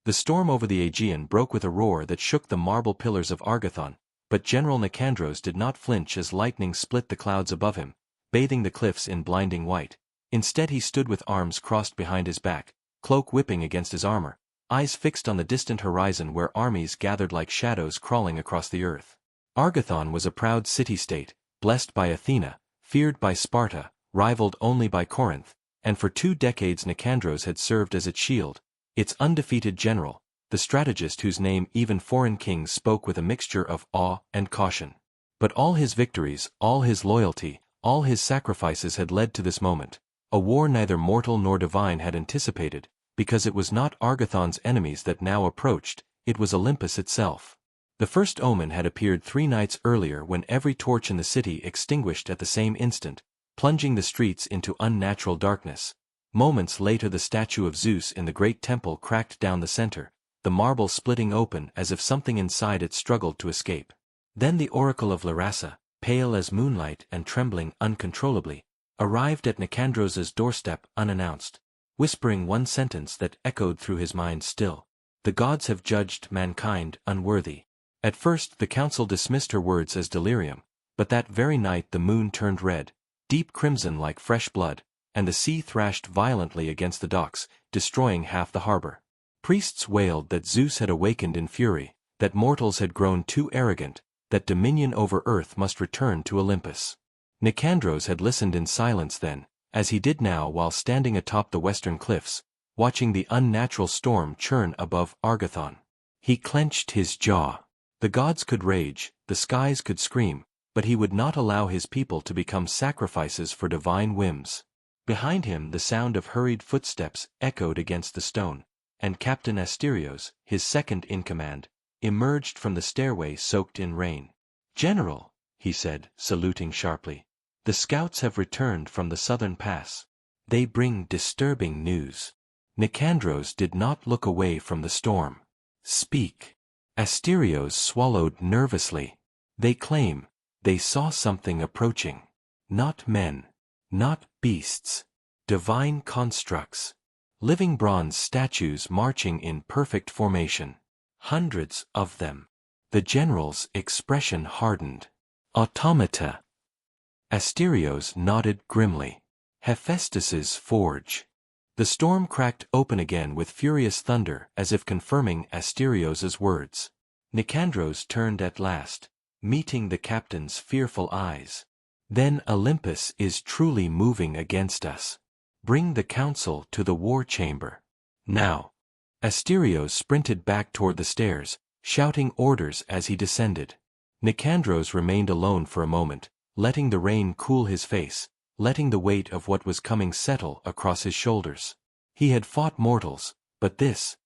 The storm over the Aegean broke with a roar that shook the marble pillars of Argathon, but General Nicandros did not flinch as lightning split the clouds above him, bathing the cliffs in blinding white. Instead he stood with arms crossed behind his back, cloak whipping against his armor, eyes fixed on the distant horizon where armies gathered like shadows crawling across the earth. Argathon was a proud city-state, blessed by Athena, feared by Sparta, rivaled only by Corinth, and for 2 decades Nicandros had served as its shield, its undefeated general, the strategist whose name even foreign kings spoke with a mixture of awe and caution. But all his victories, all his loyalty, all his sacrifices had led to this moment, a war neither mortal nor divine had anticipated, because it was not Argathon's enemies that now approached, it was Olympus itself. The first omen had appeared 3 nights earlier when every torch in the city extinguished at the same instant, plunging the streets into unnatural darkness. Moments later the statue of Zeus in the great temple cracked down the center, the marble splitting open as if something inside it struggled to escape. Then the oracle of Larissa, pale as moonlight and trembling uncontrollably, arrived at Nicandros's doorstep unannounced, whispering one sentence that echoed through his mind still. The gods have judged mankind unworthy. At first the council dismissed her words as delirium, but that very night the moon turned red, deep crimson like fresh blood, and the sea thrashed violently against the docks, destroying half the harbor. Priests wailed that Zeus had awakened in fury, that mortals had grown too arrogant, that dominion over earth must return to Olympus. Nicandros had listened in silence then, as he did now while standing atop the western cliffs, watching the unnatural storm churn above Argathon. He clenched his jaw. The gods could rage, the skies could scream, but he would not allow his people to become sacrifices for divine whims. Behind him the sound of hurried footsteps echoed against the stone, and Captain Asterios, his second in command, emerged from the stairway soaked in rain. "General," he said, saluting sharply, "the scouts have returned from the southern pass. They bring disturbing news." Nicandros did not look away from the storm. "Speak." Asterios swallowed nervously. "They claim they saw something approaching. Not men. Not beasts. Divine constructs. Living bronze statues marching in perfect formation. Hundreds of them." The general's expression hardened. "Automata." Asterios nodded grimly. "Hephaestus's forge." The storm cracked open again with furious thunder as if confirming Asterios's words. Nicandros turned at last, meeting the captain's fearful eyes. "Then Olympus is truly moving against us. Bring the council to the war chamber. Now." Asterios sprinted back toward the stairs, shouting orders as he descended. Nicandros remained alone for a moment, letting the rain cool his face, letting the weight of what was coming settle across his shoulders. He had fought mortals, but this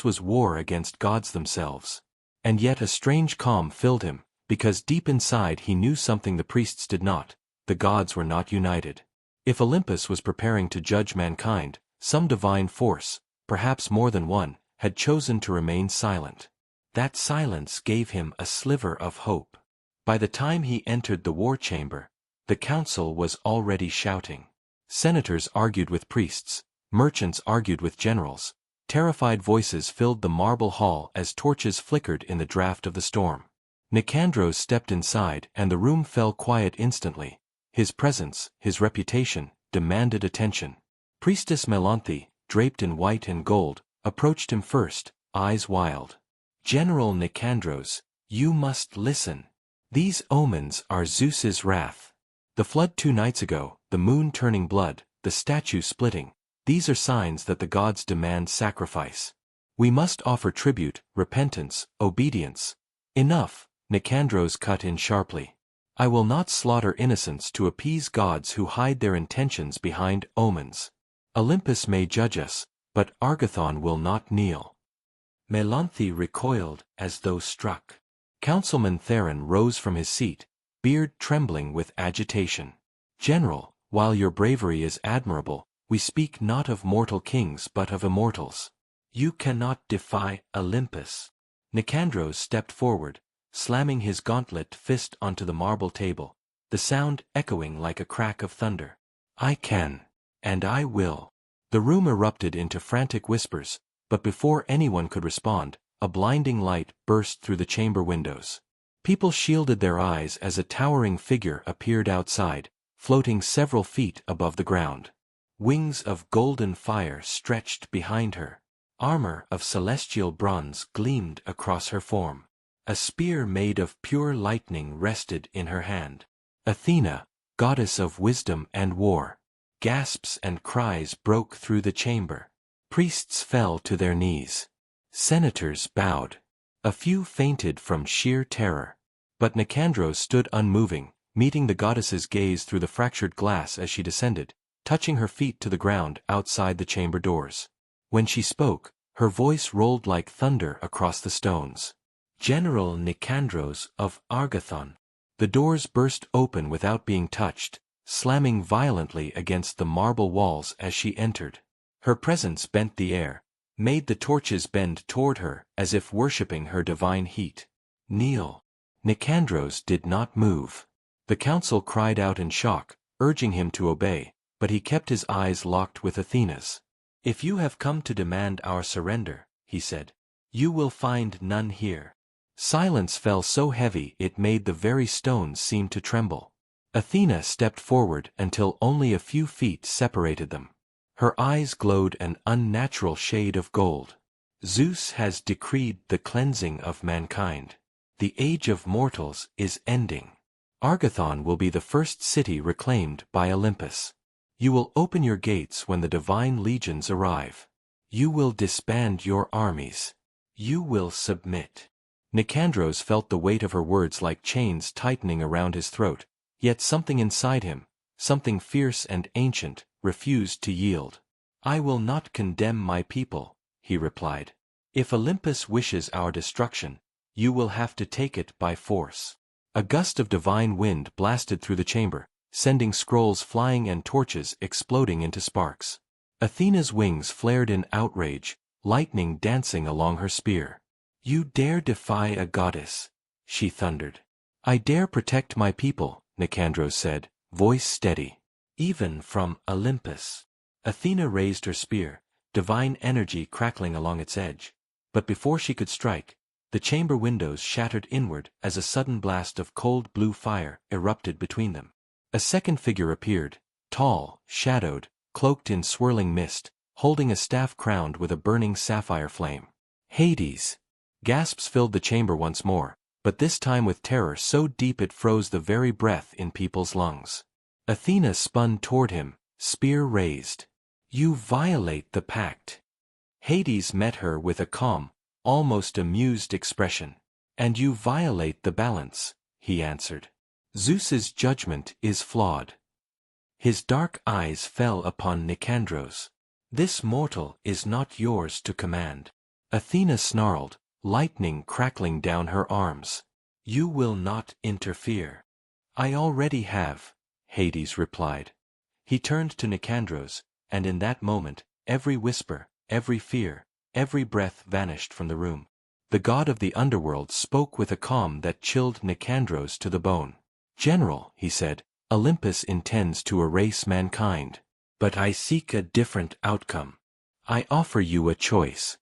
was war against gods themselves. And yet a strange calm filled him, because deep inside he knew something the priests did not: the gods were not united. If Olympus was preparing to judge mankind, some divine force, perhaps more than one, had chosen to remain silent. That silence gave him a sliver of hope. By the time he entered the war chamber, the council was already shouting. Senators argued with priests, merchants argued with generals. Terrified voices filled the marble hall as torches flickered in the draft of the storm. Nicandros stepped inside and the room fell quiet instantly. His presence, his reputation, demanded attention. Priestess Melanthe, draped in white and gold, approached him first, eyes wild. "General Nicandros, you must listen. These omens are Zeus's wrath. The flood 2 nights ago, the moon turning blood, the statue splitting, these are signs that the gods demand sacrifice. We must offer tribute, repentance, obedience." "Enough," Nicandros cut in sharply. "I will not slaughter innocents to appease gods who hide their intentions behind omens. Olympus may judge us, but Argathon will not kneel." Melanthe recoiled as though struck. Councilman Theron rose from his seat, beard trembling with agitation. "General, while your bravery is admirable, we speak not of mortal kings but of immortals. You cannot defy Olympus." Nicandros stepped forward, slamming his gauntlet fist onto the marble table, the sound echoing like a crack of thunder. "I can. And I will." The room erupted into frantic whispers, but before anyone could respond, a blinding light burst through the chamber windows. People shielded their eyes as a towering figure appeared outside, floating several feet above the ground. Wings of golden fire stretched behind her. Armor of celestial bronze gleamed across her form. A spear made of pure lightning rested in her hand. Athena, goddess of wisdom and war. Gasps and cries broke through the chamber. Priests fell to their knees. Senators bowed. A few fainted from sheer terror. But Nicandros stood unmoving, meeting the goddess's gaze through the fractured glass as she descended, touching her feet to the ground outside the chamber doors. When she spoke, her voice rolled like thunder across the stones. General Nicandros of Argathon. The doors burst open without being touched, slamming violently against the marble walls as she entered. Her presence bent the air, made the torches bend toward her as if worshipping her divine heat. Kneel. Nicandros did not move. The council cried out in shock, urging him to obey, but he kept his eyes locked with Athena's. "If you have come to demand our surrender," he said, "you will find none here." Silence fell so heavy it made the very stones seem to tremble. Athena stepped forward until only a few feet separated them. Her eyes glowed an unnatural shade of gold. "Zeus has decreed the cleansing of mankind. The age of mortals is ending. Argathon will be the first city reclaimed by Olympus. You will open your gates when the divine legions arrive. You will disband your armies. You will submit." Nicandros felt the weight of her words like chains tightening around his throat, yet something inside him, something fierce and ancient, refused to yield. "I will not condemn my people," he replied. "If Olympus wishes our destruction, you will have to take it by force." A gust of divine wind blasted through the chamber, sending scrolls flying and torches exploding into sparks. Athena's wings flared in outrage, lightning dancing along her spear. "You dare defy a goddess," she thundered. "I dare protect my people," Nicandros said, voice steady. "Even from Olympus." Athena raised her spear, divine energy crackling along its edge. But before she could strike, the chamber windows shattered inward as a sudden blast of cold blue fire erupted between them. A second figure appeared, tall, shadowed, cloaked in swirling mist, holding a staff crowned with a burning sapphire flame. "Hades!" Gasps filled the chamber once more, but this time with terror so deep it froze the very breath in people's lungs. Athena spun toward him, spear raised. "You violate the pact." Hades met her with a calm, almost amused expression. "And you violate the balance," he answered. "Zeus's judgment is flawed." His dark eyes fell upon Nicandros. "This mortal is not yours to command." Athena snarled, lightning crackling down her arms. "You will not interfere." "I already have," Hades replied. He turned to Nicandros, and in that moment, every whisper, every fear, every breath vanished from the room. The god of the underworld spoke with a calm that chilled Nicandros to the bone. "General," he said, "Olympus intends to erase mankind. But I seek a different outcome. I offer you a choice."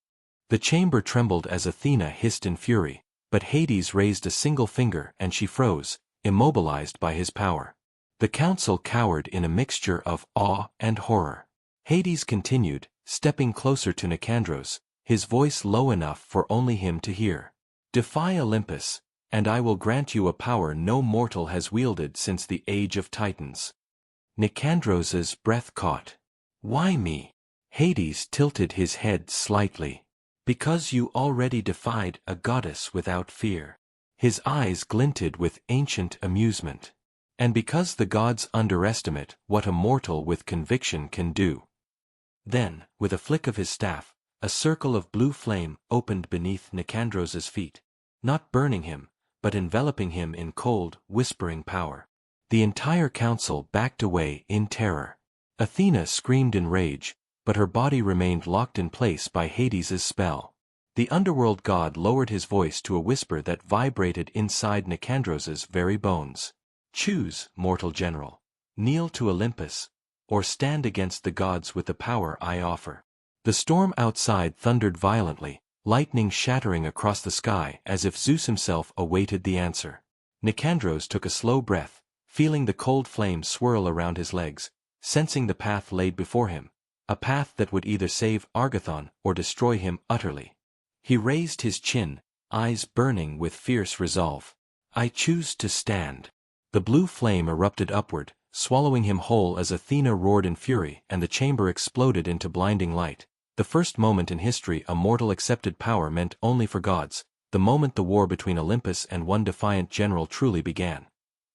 The chamber trembled as Athena hissed in fury, but Hades raised a single finger and she froze, immobilized by his power. The council cowered in a mixture of awe and horror. Hades continued, stepping closer to Nicandros, his voice low enough for only him to hear. "Defy Olympus, and I will grant you a power no mortal has wielded since the age of Titans." Nicandros's breath caught. "Why me?" Hades tilted his head slightly. "Because you already defied a goddess without fear." His eyes glinted with ancient amusement. "And because the gods underestimate what a mortal with conviction can do." Then, with a flick of his staff, a circle of blue flame opened beneath Nicandros's feet, not burning him, but enveloping him in cold, whispering power. The entire council backed away in terror. Athena screamed in rage, but her body remained locked in place by Hades's spell. The underworld god lowered his voice to a whisper that vibrated inside Nicandros's very bones. "Choose, mortal general. Kneel to Olympus, or stand against the gods with the power I offer." The storm outside thundered violently, lightning shattering across the sky as if Zeus himself awaited the answer. Nicandros took a slow breath, feeling the cold flame swirl around his legs, sensing the path laid before him, a path that would either save Argathon or destroy him utterly. He raised his chin, eyes burning with fierce resolve. "I choose to stand." The blue flame erupted upward, swallowing him whole as Athena roared in fury and the chamber exploded into blinding light. The first moment in history a mortal accepted power meant only for gods, the moment the war between Olympus and one defiant general truly began.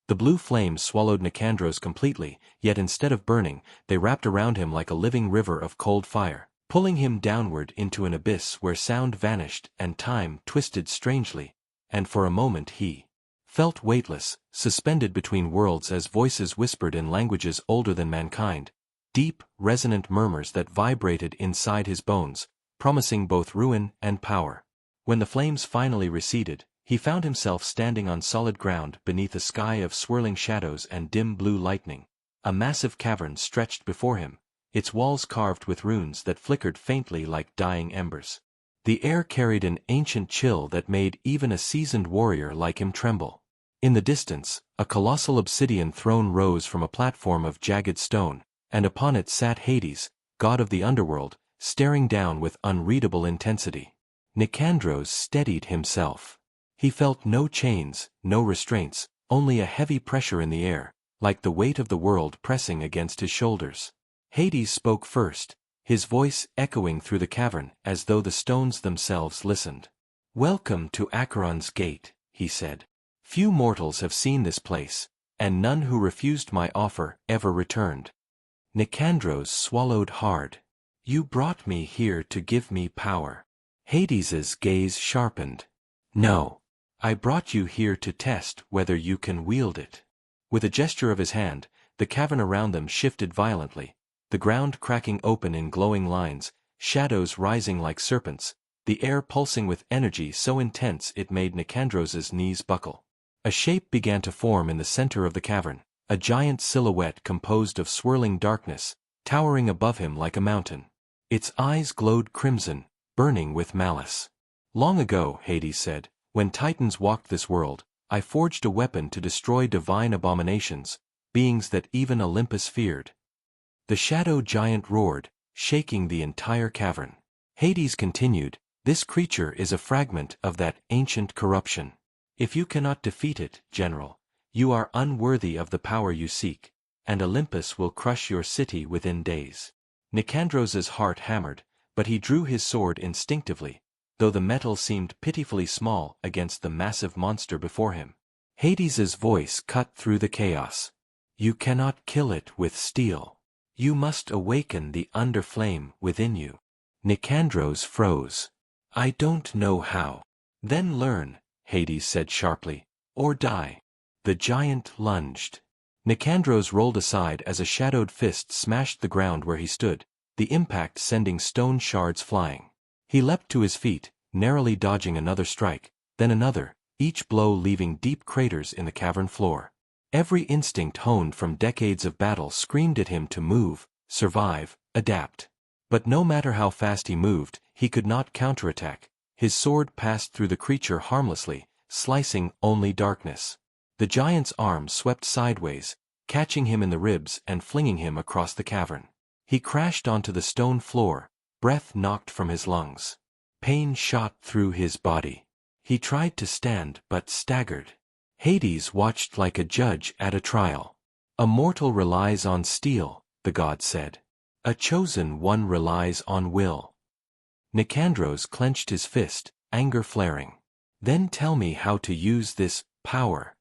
The blue flames swallowed Nicandros completely, yet instead of burning, they wrapped around him like a living river of cold fire, pulling him downward into an abyss where sound vanished and time twisted strangely, and for a moment he felt weightless, suspended between worlds as voices whispered in languages older than mankind, deep, resonant murmurs that vibrated inside his bones, promising both ruin and power. When the flames finally receded, he found himself standing on solid ground beneath a sky of swirling shadows and dim blue lightning. A massive cavern stretched before him, its walls carved with runes that flickered faintly like dying embers. The air carried an ancient chill that made even a seasoned warrior like him tremble. In the distance, a colossal obsidian throne rose from a platform of jagged stone, and upon it sat Hades, god of the underworld, staring down with unreadable intensity. Nicandros steadied himself. He felt no chains, no restraints, only a heavy pressure in the air, like the weight of the world pressing against his shoulders. Hades spoke first, his voice echoing through the cavern as though the stones themselves listened. "Welcome to Acheron's gate," he said. "Few mortals have seen this place, and none who refused my offer ever returned." Nicandros swallowed hard. "You brought me here to give me power." Hades's gaze sharpened. "No. I brought you here to test whether you can wield it." With a gesture of his hand, the cavern around them shifted violently, the ground cracking open in glowing lines, shadows rising like serpents, the air pulsing with energy so intense it made Nicandros's knees buckle. A shape began to form in the center of the cavern, a giant silhouette composed of swirling darkness, towering above him like a mountain. Its eyes glowed crimson, burning with malice. "Long ago," Hades said, "when Titans walked this world, I forged a weapon to destroy divine abominations, beings that even Olympus feared." The shadow giant roared, shaking the entire cavern. Hades continued, "This creature is a fragment of that ancient corruption. If you cannot defeat it, General, you are unworthy of the power you seek, and Olympus will crush your city within days." Nicandros's heart hammered, but he drew his sword instinctively, though the metal seemed pitifully small against the massive monster before him. Hades's voice cut through the chaos. "You cannot kill it with steel. You must awaken the underflame within you." Nicandros froze. "I don't know how." "Then learn," Hades said sharply, "or die." The giant lunged. Nicandros rolled aside as a shadowed fist smashed the ground where he stood, the impact sending stone shards flying. He leapt to his feet, narrowly dodging another strike, then another, each blow leaving deep craters in the cavern floor. Every instinct honed from decades of battle screamed at him to move, survive, adapt. But no matter how fast he moved, he could not counterattack. His sword passed through the creature harmlessly, slicing only darkness. The giant's arm swept sideways, catching him in the ribs and flinging him across the cavern. He crashed onto the stone floor, breath knocked from his lungs. Pain shot through his body. He tried to stand but staggered. Hades watched like a judge at a trial. "A mortal relies on steel," the god said. "A chosen one relies on will." Nicandros clenched his fist, anger flaring. "Then tell me how to use this power."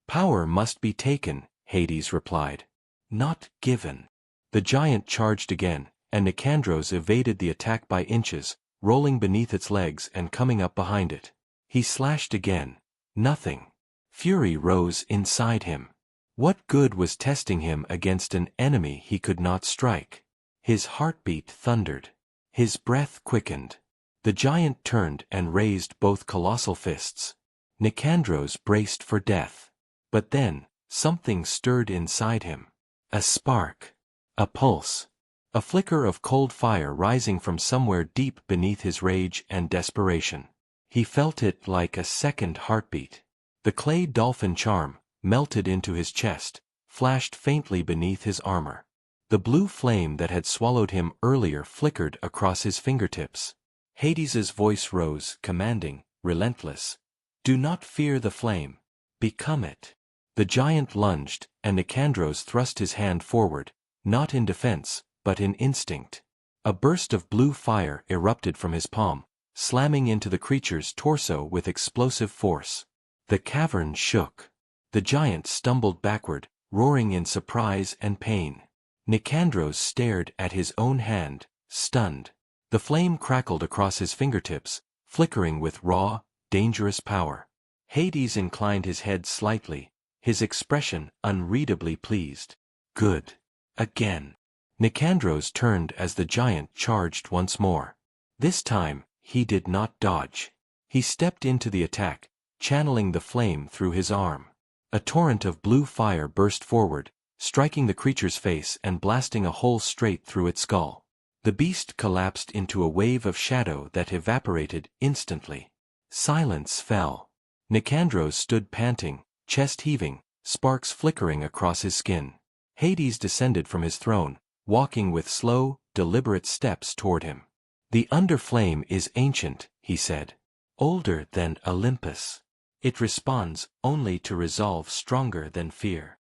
"Power must be taken," Hades replied. "Not given." The giant charged again, and Nicandros evaded the attack by inches, rolling beneath its legs and coming up behind it. He slashed again. Nothing. Fury rose inside him. What good was testing him against an enemy he could not strike? His heartbeat thundered. His breath quickened. The giant turned and raised both colossal fists. Nicandros braced for death. But then, something stirred inside him. A spark. A pulse. a flicker of cold fire rising from somewhere deep beneath his rage and desperation. He felt it like a second heartbeat. The clay dolphin charm, melted into his chest, flashed faintly beneath his armor. The blue flame that had swallowed him earlier flickered across his fingertips. Hades's voice rose, commanding, relentless. Do not fear the flame. Become it. The giant lunged, and Nicandros thrust his hand forward, not in defense, but in instinct. A burst of blue fire erupted from his palm, slamming into the creature's torso with explosive force. The cavern shook. The giant stumbled backward, roaring in surprise and pain. Nicandros stared at his own hand, stunned. The flame crackled across his fingertips, flickering with raw, dangerous power. Hades inclined his head slightly, his expression unreadably pleased. Good. Again. Nicandros turned as the giant charged once more. This time, he did not dodge. He stepped into the attack, channeling the flame through his arm. A torrent of blue fire burst forward, striking the creature's face and blasting a hole straight through its skull. The beast collapsed into a wave of shadow that evaporated instantly. Silence fell. Nicandros stood panting, chest heaving, sparks flickering across his skin. Hades descended from his throne, walking with slow, deliberate steps toward him. The underflame is ancient, he said. Older than Olympus. It responds only to resolve stronger than fear.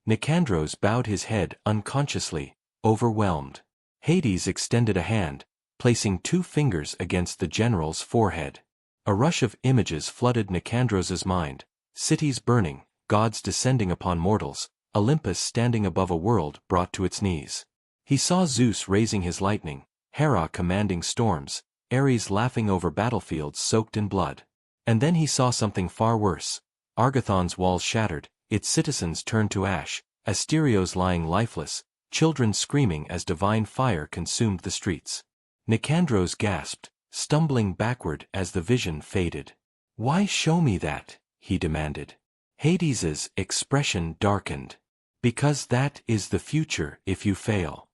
Nicandros bowed his head unconsciously, overwhelmed. Hades extended a hand, placing 2 fingers against the general's forehead. A rush of images flooded Nicandros's mind, cities burning, gods descending upon mortals, Olympus standing above a world brought to its knees. He saw Zeus raising his lightning, Hera commanding storms, Ares laughing over battlefields soaked in blood. And then he saw something far worse. Argothon's walls shattered, its citizens turned to ash, Asterios lying lifeless, children screaming as divine fire consumed the streets. Nicandros gasped, stumbling backward as the vision faded. Why show me that? He demanded. Hades's expression darkened. Because that is the future if you fail.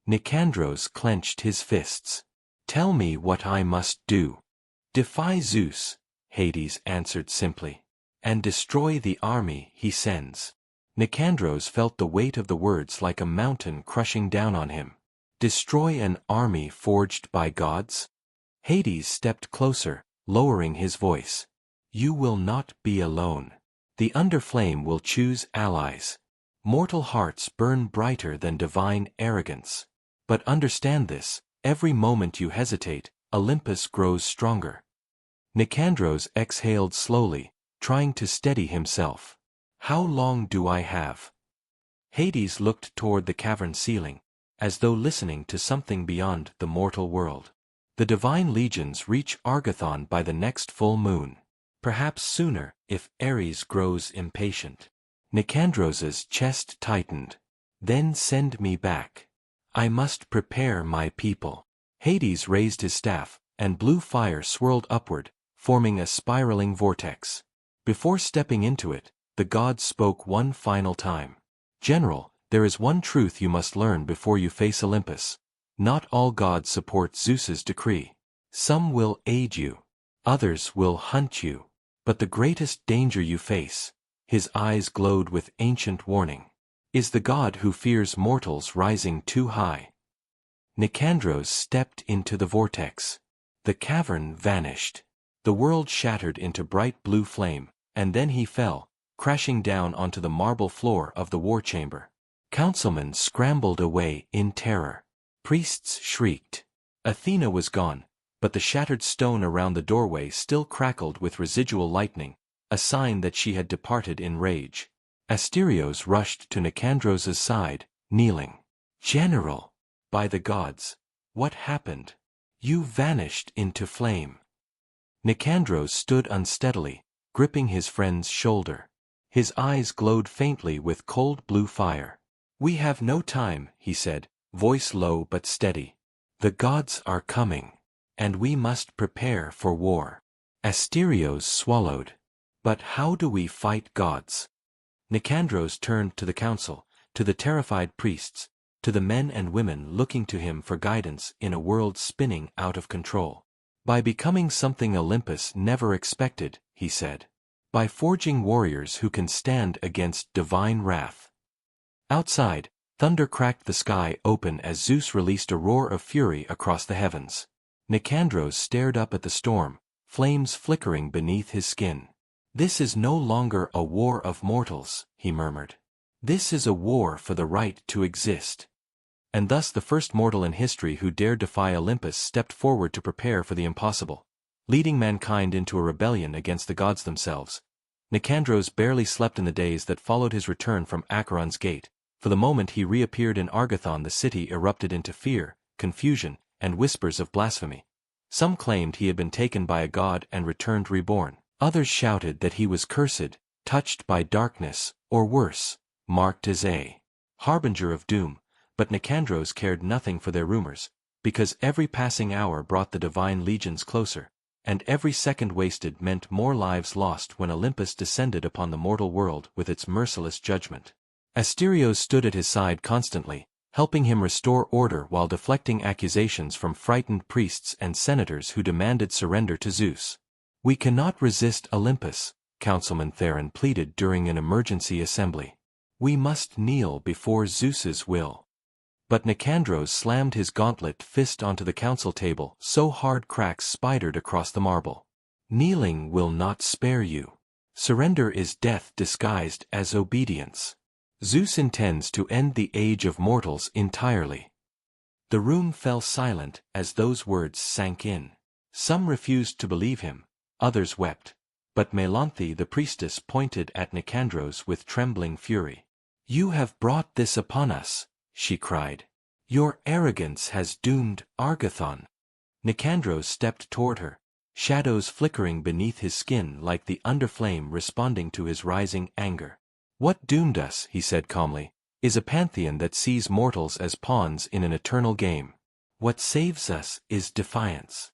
Nicandros clenched his fists. Tell me what I must do. Defy Zeus, Hades answered simply. And destroy the army he sends. Nicandros felt the weight of the words like a mountain crushing down on him. Destroy an army forged by gods? Hades stepped closer, lowering his voice. You will not be alone. The underflame will choose allies. Mortal hearts burn brighter than divine arrogance. But understand this, every moment you hesitate, Olympus grows stronger. Nicandros exhaled slowly, trying to steady himself. How long do I have? Hades looked toward the cavern ceiling, as though listening to something beyond the mortal world. The divine legions reach Argothon by the next full moon. Perhaps sooner, if Ares grows impatient. Nicandros's chest tightened. Then send me back. I must prepare my people. Hades raised his staff, and blue fire swirled upward, forming a spiraling vortex. Before stepping into it, the god spoke one final time. General, there is one truth you must learn before you face Olympus. Not all gods support Zeus's decree. Some will aid you. Others will hunt you. But the greatest danger you face, his eyes glowed with ancient warning, is the god who fears mortals rising too high. Nicandros stepped into the vortex. The cavern vanished. The world shattered into bright blue flame, and then he fell, crashing down onto the marble floor of the war chamber. Councilmen scrambled away in terror. Priests shrieked. Athena was gone, but the shattered stone around the doorway still crackled with residual lightning, a sign that she had departed in rage. Asterios rushed to Nicandros's side, kneeling. General! By the gods! What happened? You vanished into flame. Nicandros stood unsteadily, gripping his friend's shoulder. His eyes glowed faintly with cold blue fire. We have no time, he said, voice low but steady. The gods are coming. And we must prepare for war. Asterios swallowed. But how do we fight gods? Nicandros turned to the council, to the terrified priests. to the men and women looking to him for guidance in a world spinning out of control. By becoming something Olympus never expected, he said. By forging warriors who can stand against divine wrath. Outside, thunder cracked the sky open as Zeus released a roar of fury across the heavens. Nicandros stared up at the storm, flames flickering beneath his skin. "This is no longer a war of mortals," he murmured. "This is a war for the right to exist." And thus the first mortal in history who dared defy Olympus stepped forward to prepare for the impossible, leading mankind into a rebellion against the gods themselves. Nicandros barely slept in the days that followed his return from Acheron's gate. For the moment he reappeared in Argothon, the city erupted into fear, confusion, and whispers of blasphemy. Some claimed he had been taken by a god and returned reborn. Others shouted that he was cursed, touched by darkness, or worse, marked as a harbinger of doom. But Nicandros cared nothing for their rumors, because every passing hour brought the divine legions closer, and every second wasted meant more lives lost when Olympus descended upon the mortal world with its merciless judgment. Asterios stood at his side constantly, helping him restore order while deflecting accusations from frightened priests and senators who demanded surrender to Zeus. "We cannot resist Olympus," Councilman Theron pleaded during an emergency assembly. "We must kneel before Zeus's will." But Nicandros slammed his gauntlet fist onto the council table so hard cracks spidered across the marble. "Kneeling will not spare you. Surrender is death disguised as obedience. Zeus intends to end the age of mortals entirely." The room fell silent as those words sank in. Some refused to believe him, others wept. But Melanthe the priestess pointed at Nicandros with trembling fury. "You have brought this upon us," she cried. "Your arrogance has doomed Argothon." Nicandros stepped toward her, shadows flickering beneath his skin like the underflame responding to his rising anger. "What doomed us," he said calmly, "is a pantheon that sees mortals as pawns in an eternal game. What saves us is defiance."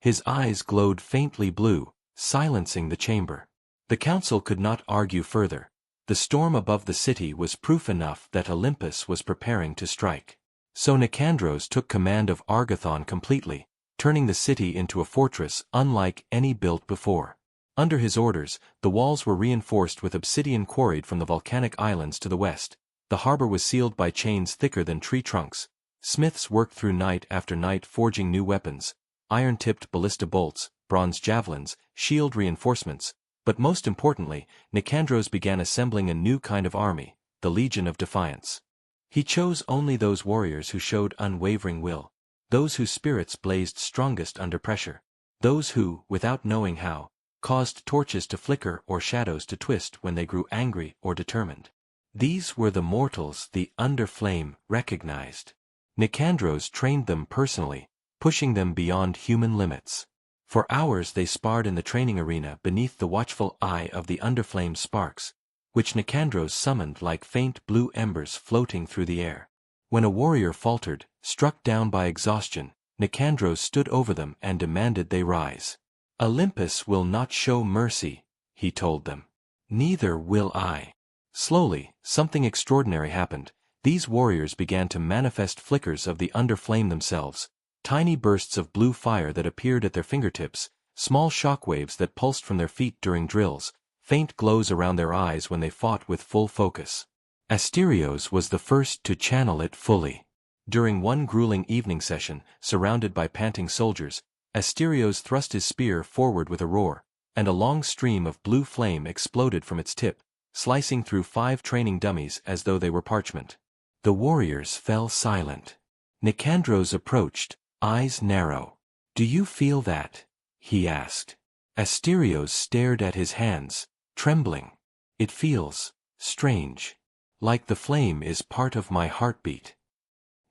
His eyes glowed faintly blue, silencing the chamber. The council could not argue further. The storm above the city was proof enough that Olympus was preparing to strike. So Nicandros took command of Argothon completely, turning the city into a fortress unlike any built before. Under his orders, the walls were reinforced with obsidian quarried from the volcanic islands to the west. The harbor was sealed by chains thicker than tree trunks. Smiths worked through night after night forging new weapons, iron-tipped ballista bolts, bronze javelins, shield reinforcements. But most importantly, Nicandros began assembling a new kind of army, the Legion of Defiance. He chose only those warriors who showed unwavering will, those whose spirits blazed strongest under pressure, those who, without knowing how, caused torches to flicker or shadows to twist when they grew angry or determined. These were the mortals the Underflame recognized. Nicandros trained them personally, pushing them beyond human limits. For hours they sparred in the training arena beneath the watchful eye of the Underflame sparks, which Nicandros summoned like faint blue embers floating through the air. When a warrior faltered, struck down by exhaustion, Nicandros stood over them and demanded they rise. "Olympus will not show mercy," he told them. "Neither will I." Slowly, something extraordinary happened. These warriors began to manifest flickers of the Underflame themselves, tiny bursts of blue fire that appeared at their fingertips, small shockwaves that pulsed from their feet during drills, faint glows around their eyes when they fought with full focus. Asterios was the first to channel it fully. During one grueling evening session, surrounded by panting soldiers, Asterios thrust his spear forward with a roar, and a long stream of blue flame exploded from its tip, slicing through 5 training dummies as though they were parchment. The warriors fell silent. Nicandros approached, eyes narrow. "Do you feel that?" he asked. Asterios stared at his hands, trembling. "It feels strange. Like the flame is part of my heartbeat."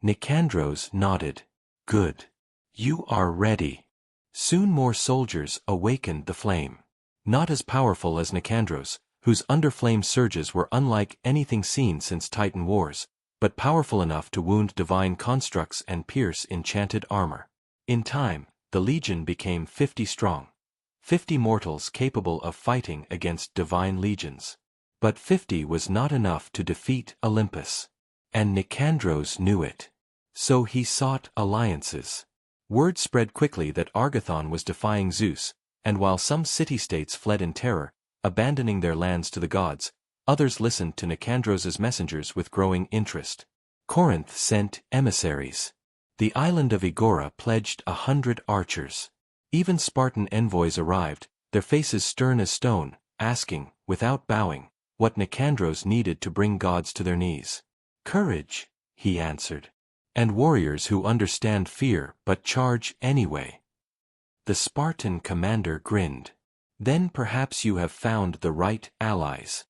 Nicandros nodded. "Good. You are ready." Soon more soldiers awakened the flame. Not as powerful as Nicandros, whose Underflame surges were unlike anything seen since Titan Wars, but powerful enough to wound divine constructs and pierce enchanted armor. In time, the legion became 50 strong. 50 mortals capable of fighting against divine legions. But 50 was not enough to defeat Olympus. And Nicandros knew it. So he sought alliances. Word spread quickly that Argathon was defying Zeus, and while some city-states fled in terror, abandoning their lands to the gods, others listened to Nicandros's messengers with growing interest. Corinth sent emissaries. The island of Egora pledged 100 archers. Even Spartan envoys arrived, their faces stern as stone, asking, without bowing, what Nicandros needed to bring gods to their knees. Courage, he answered. And warriors who understand fear but charge anyway. The Spartan commander grinned. Then perhaps you have found the right allies.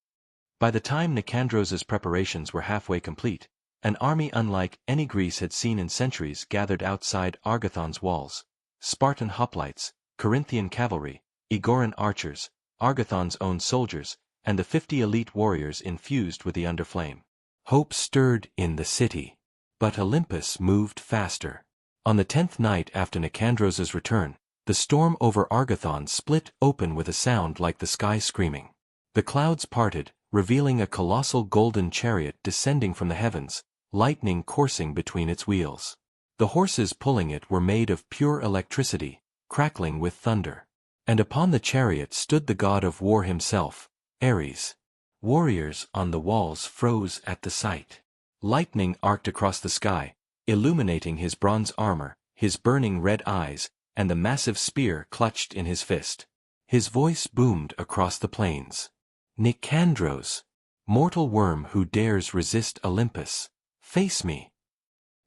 By the time Nicandros's preparations were halfway complete, an army unlike any Greece had seen in centuries gathered outside Argathon's walls. Spartan hoplites, Corinthian cavalry, Egoran archers, Argathon's own soldiers, and the 50 elite warriors infused with the underflame. Hope stirred in the city. But Olympus moved faster. On the 10th night after Nicandros's return, the storm over Argathon split open with a sound like the sky screaming. The clouds parted, revealing a colossal golden chariot descending from the heavens, lightning coursing between its wheels. The horses pulling it were made of pure electricity, crackling with thunder. And upon the chariot stood the god of war himself, Ares. Warriors on the walls froze at the sight. Lightning arced across the sky, illuminating his bronze armor, his burning red eyes, and the massive spear clutched in his fist. His voice boomed across the plains. Nicandros, mortal worm who dares resist Olympus, face me.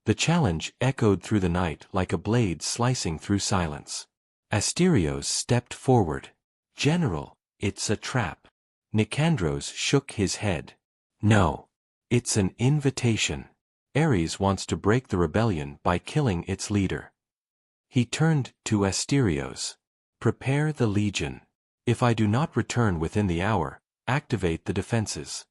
The challenge echoed through the night like a blade slicing through silence. Asterios stepped forward. General, it's a trap. Nicandros shook his head. No. It's an invitation. Ares wants to break the rebellion by killing its leader. He turned to Asterios. Prepare the legion. If I do not return within the hour, activate the defenses.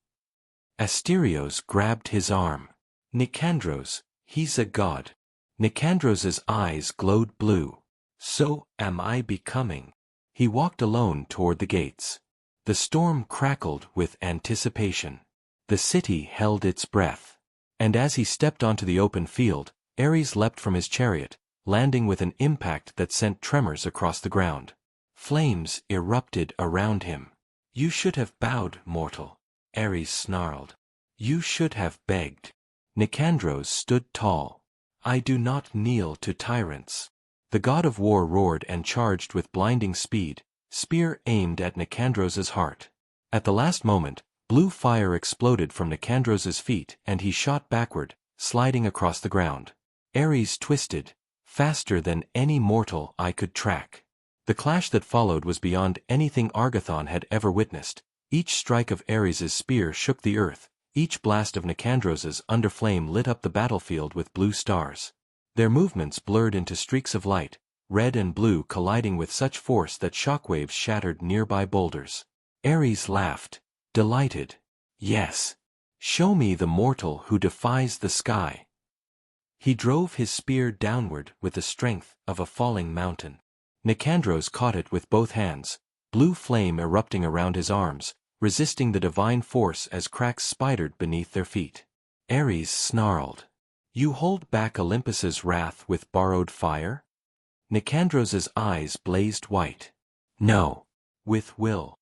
Asterios grabbed his arm. Nicandros, he's a god. Nicandros's eyes glowed blue. So am I becoming. He walked alone toward the gates. The storm crackled with anticipation. The city held its breath. And as he stepped onto the open field, Ares leapt from his chariot, landing with an impact that sent tremors across the ground. Flames erupted around him. You should have bowed, mortal. Ares snarled. You should have begged. Nicandros stood tall. I do not kneel to tyrants. The god of war roared and charged with blinding speed, spear aimed at Nicandros's heart. At the last moment, blue fire exploded from Nicandros's feet and he shot backward, sliding across the ground. Ares twisted, faster than any mortal I could track. The clash that followed was beyond anything Argathon had ever witnessed. Each strike of Ares's spear shook the earth, each blast of Nicandros's underflame lit up the battlefield with blue stars. Their movements blurred into streaks of light, red and blue colliding with such force that shockwaves shattered nearby boulders. Ares laughed, delighted. Yes. Show me the mortal who defies the sky. He drove his spear downward with the strength of a falling mountain. Nicandros caught it with both hands, blue flame erupting around his arms, resisting the divine force as cracks spidered beneath their feet. Ares snarled. You hold back Olympus's wrath with borrowed fire? Nicandros's eyes blazed white. No. With will.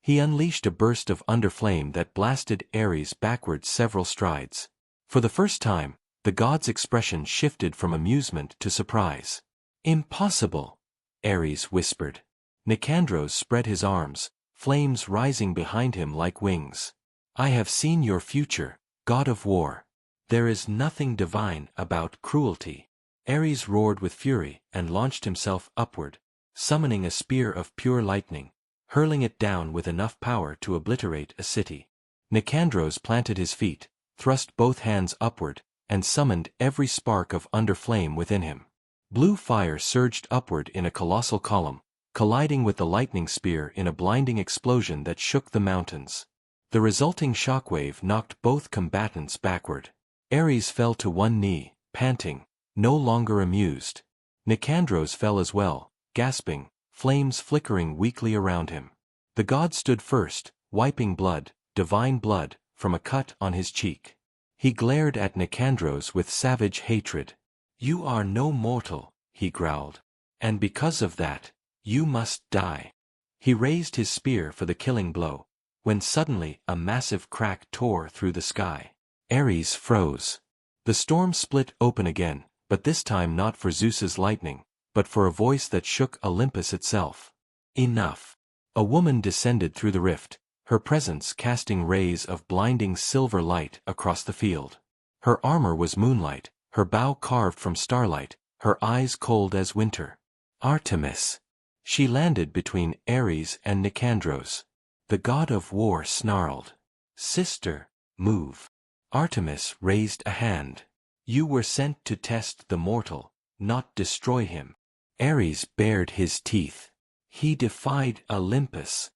He unleashed a burst of underflame that blasted Ares backward several strides. For the first time, the god's expression shifted from amusement to surprise. Impossible, Ares whispered. Nicandros spread his arms, flames rising behind him like wings. I have seen your future, god of war. There is nothing divine about cruelty. Ares roared with fury and launched himself upward, summoning a spear of pure lightning, hurling it down with enough power to obliterate a city. Nicandros planted his feet, thrust both hands upward, and summoned every spark of underflame within him. Blue fire surged upward in a colossal column, colliding with the lightning spear in a blinding explosion that shook the mountains. The resulting shockwave knocked both combatants backward. Ares fell to one knee, panting, no longer amused. Nicandros fell as well, gasping, flames flickering weakly around him. The god stood first, wiping blood, divine blood, from a cut on his cheek. He glared at Nicandros with savage hatred. "You are no mortal," he growled. "And because of that, you must die." He raised his spear for the killing blow, when suddenly a massive crack tore through the sky. Ares froze. The storm split open again, but this time not for Zeus's lightning, but for a voice that shook Olympus itself. "Enough." A woman descended through the rift, her presence casting rays of blinding silver light across the field. Her armor was moonlight, her bow carved from starlight, her eyes cold as winter. Artemis. She landed between Ares and Nicandros. The god of war snarled. "Sister, move." Artemis raised a hand. "You were sent to test the mortal, not destroy him." Ares bared his teeth. "He defied Olympus."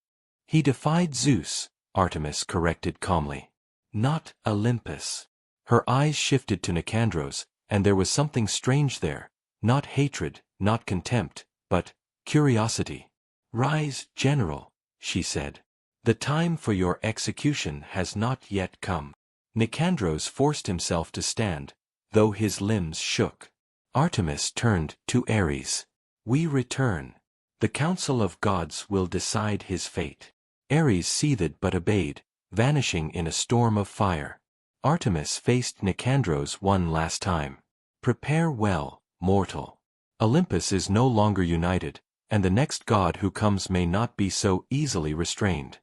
"He defied Zeus," Artemis corrected calmly. "Not Olympus." Her eyes shifted to Nicandros, and there was something strange there, not hatred, not contempt, but curiosity. "Rise, general," she said. "The time for your execution has not yet come." Nicandros forced himself to stand, though his limbs shook. Artemis turned to Ares. "We return. The council of gods will decide his fate." Ares seethed but obeyed, vanishing in a storm of fire. Artemis faced Nicandros one last time. "Prepare well, mortal. Olympus is no longer united, and the next god who comes may not be so easily restrained."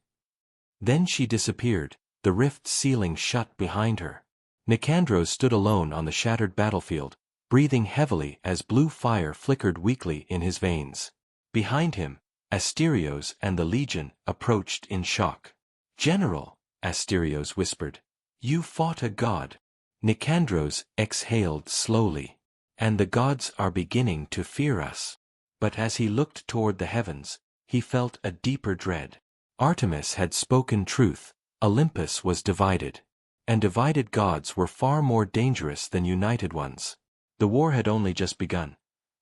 Then she disappeared, the rift sealing shut behind her. Nicandros stood alone on the shattered battlefield, breathing heavily as blue fire flickered weakly in his veins. Behind him, Asterios and the legion approached in shock. "General," Asterios whispered, "you fought a god." Nicandros exhaled slowly. "And the gods are beginning to fear us." But as he looked toward the heavens, he felt a deeper dread. Artemis had spoken truth, Olympus was divided. And divided gods were far more dangerous than united ones. The war had only just begun.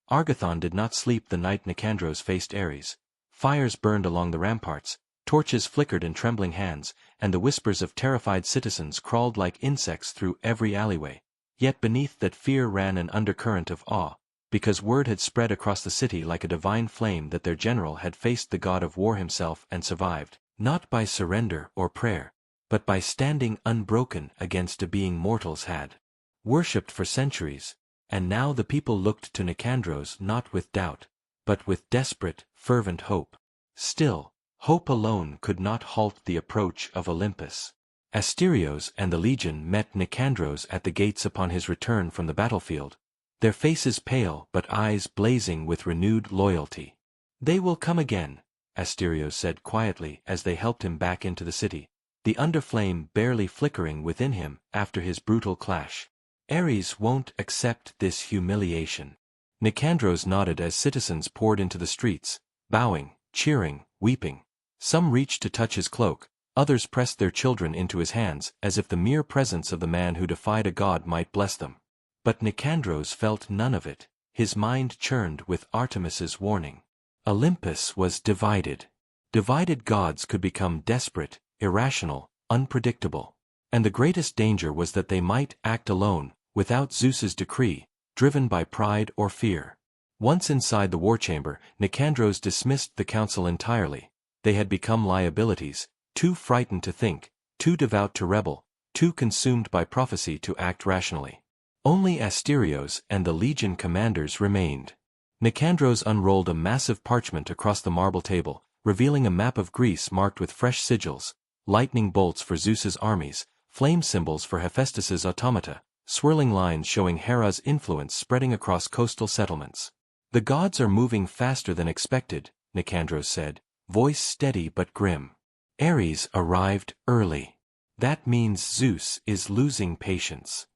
Argathon did not sleep the night Nicandros faced Ares. Fires burned along the ramparts, torches flickered in trembling hands, and the whispers of terrified citizens crawled like insects through every alleyway. Yet beneath that fear ran an undercurrent of awe, because word had spread across the city like a divine flame that their general had faced the god of war himself and survived, not by surrender or prayer, but by standing unbroken against a being mortals had worshipped for centuries. And now the people looked to Nicandros not with doubt, but with desperate, fervent hope. Still, hope alone could not halt the approach of Olympus. Asterios and the legion met Nicandros at the gates upon his return from the battlefield, their faces pale but eyes blazing with renewed loyalty. "They will come again," Asterios said quietly as they helped him back into the city, the underflame barely flickering within him after his brutal clash. "Ares won't accept this humiliation." Nicandros nodded as citizens poured into the streets, bowing, cheering, weeping. Some reached to touch his cloak, others pressed their children into his hands as if the mere presence of the man who defied a god might bless them. But Nicandros felt none of it, his mind churned with Artemis's warning. Olympus was divided. Divided gods could become desperate, irrational, unpredictable. And the greatest danger was that they might act alone, without Zeus's decree, driven by pride or fear. Once inside the war chamber, Nicandros dismissed the council entirely. They had become liabilities, too frightened to think, too devout to rebel, too consumed by prophecy to act rationally. Only Asterios and the legion commanders remained. Nicandros unrolled a massive parchment across the marble table, revealing a map of Greece marked with fresh sigils, lightning bolts for Zeus's armies, flame symbols for Hephaestus's automata, swirling lines showing Hera's influence spreading across coastal settlements. "The gods are moving faster than expected," Nicandros said, voice steady but grim. "Ares arrived early. That means Zeus is losing patience."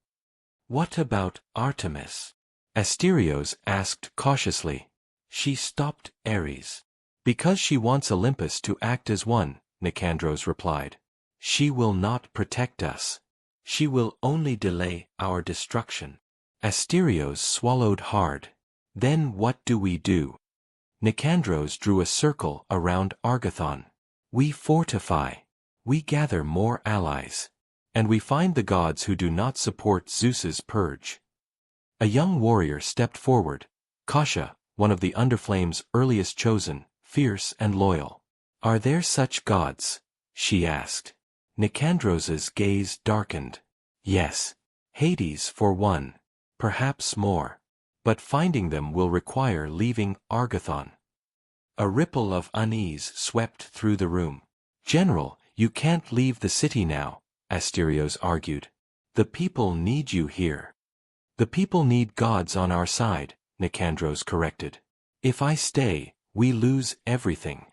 "What about Artemis?" Asterios asked cautiously. "She stopped Ares." "Because she wants Olympus to act as one," Nicandros replied. "She will not protect us. She will only delay our destruction." Asterios swallowed hard. "Then what do we do?" Nicandros drew a circle around Argathon. "We fortify. We gather more allies. And we find the gods who do not support Zeus's purge. A young warrior stepped forward, Kasha, one of the Underflame's earliest chosen, fierce and loyal. Are there such gods? She asked. Nicandros's gaze darkened. Yes. Hades for one. Perhaps more. But finding them will require leaving Argathon. A ripple of unease swept through the room. General, you can't leave the city now, Asterios argued. The people need you here. The people need gods on our side, Nicandros corrected. If I stay, we lose everything.